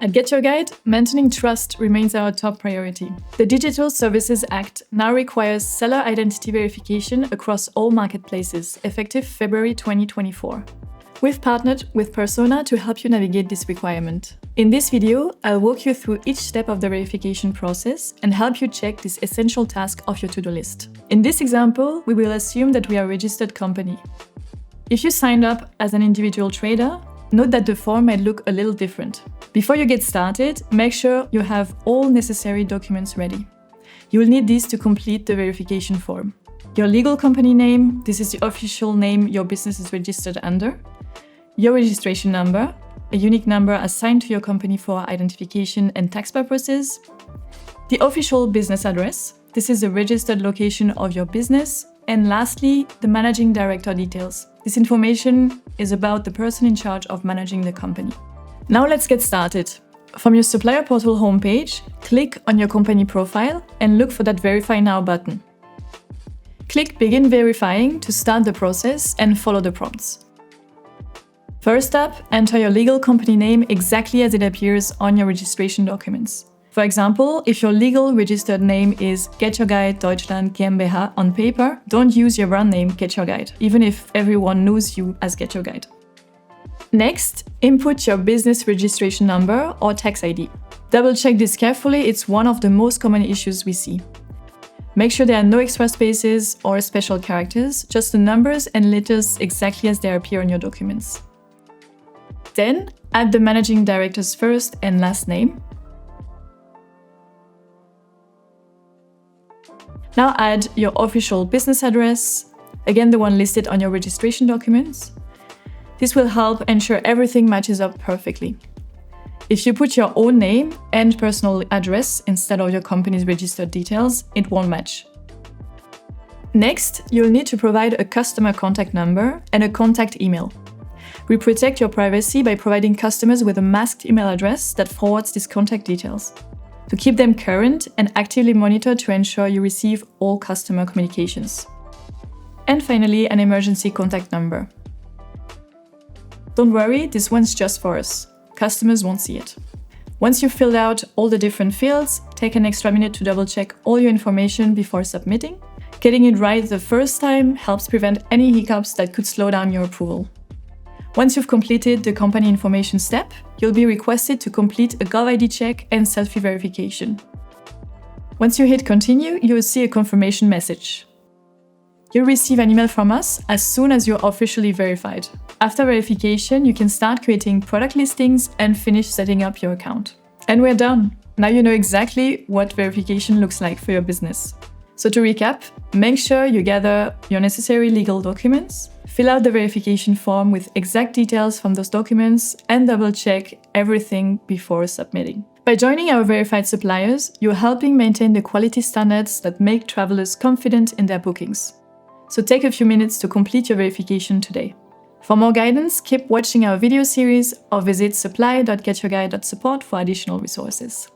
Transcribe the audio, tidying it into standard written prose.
At GetYourGuide, maintaining trust remains our top priority. The Digital Services Act now requires seller identity verification across all marketplaces, effective February 2024. We've partnered with Persona to help you navigate this requirement. In this video, I'll walk you through each step of the verification process and help you check this essential task off your to-do list. In this example, we will assume that we are a registered company. If you signed up as an individual trader, note that the form might look a little different. Before you get started, make sure you have all necessary documents ready. You will need these to complete the verification form. Your legal company name, this is the official name your business is registered under. Your registration number, a unique number assigned to your company for identification and tax purposes. The official business address, this is the registered location of your business. And lastly, the managing director details. This information is about the person in charge of managing the company. Now let's get started. From your supplier portal homepage, click on your company profile and look for that Verify Now button. Click Begin Verifying to start the process and follow the prompts. First up, enter your legal company name exactly as it appears on your registration documents. For example, if your legal registered name is GetYourGuide Deutschland GmbH on paper, don't use your brand name GetYourGuide, even if everyone knows you as GetYourGuide. Next, input your business registration number or tax ID. Double check this carefully, it's one of the most common issues we see. Make sure there are no extra spaces or special characters, just the numbers and letters exactly as they appear on your documents. Then, add the managing director's first and last name. Now add your official business address, again the one listed on your registration documents. This will help ensure everything matches up perfectly. If you put your own name and personal address instead of your company's registered details, it won't match. Next, you'll need to provide a customer contact number and a contact email. We protect your privacy by providing customers with a masked email address that forwards these contact details. To keep them current and actively monitor to ensure you receive all customer communications. And finally, an emergency contact number. Don't worry, this one's just for us. Customers won't see it. Once you've filled out all the different fields, take an extra minute to double check all your information before submitting. Getting it right the first time helps prevent any hiccups that could slow down your approval. Once you've completed the company information step, you'll be requested to complete a GovID check and selfie verification. Once you hit continue, you'll see a confirmation message. You'll receive an email from us as soon as you're officially verified. After verification, you can start creating product listings and finish setting up your account. And we're done! Now you know exactly what verification looks like for your business. So to recap, make sure you gather your necessary legal documents, fill out the verification form with exact details from those documents, and double-check everything before submitting. By joining our verified suppliers, you're helping maintain the quality standards that make travelers confident in their bookings. So take a few minutes to complete your verification today. For more guidance, keep watching our video series or visit supply.getyourguide.support for additional resources.